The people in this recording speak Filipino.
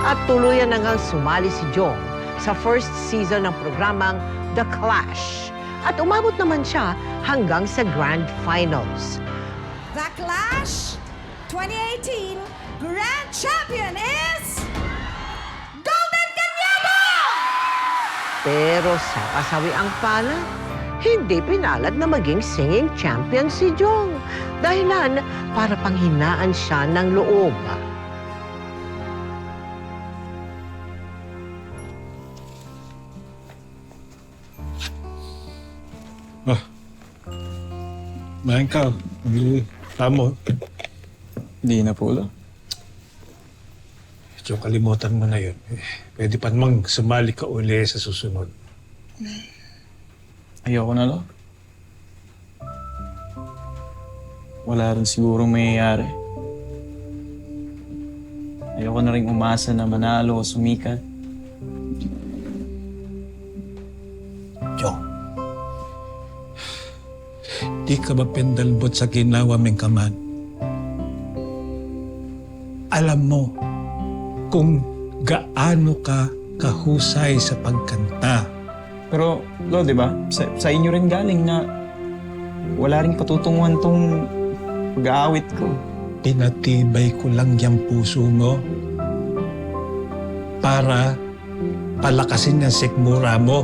At tuluyan na ngang sumali si Jong sa first season ng programang The Clash. At umabot naman siya hanggang sa Grand Finals. The Clash 2018 Grand Champion is Golden Canyabo! Pero sa kasawiang palad, hindi pinalad na maging singing champion si Jong. Dahilan para panghinaan siya ng loob. Main ka. Tamo. Hindi na po, Lo. Medyo kalimutan mo na yun. Pwede pa namang sumali ka uli sa susunod. Ayoko na, Lo. Wala rin sigurong mayayari. Ayoko na rin umasa na manalo o sumikat. Jong. Di ka ba pendalbot sa ginawa ming kaman? Alam mo kung gaano ka kahusay sa pagkanta. Pero, Lo, di ba? Sa inyo rin galing na wala rin patutunguhan tong pag-aawit ko. Pinatibay ko lang yung puso mo para palakasin ang sikmura mo.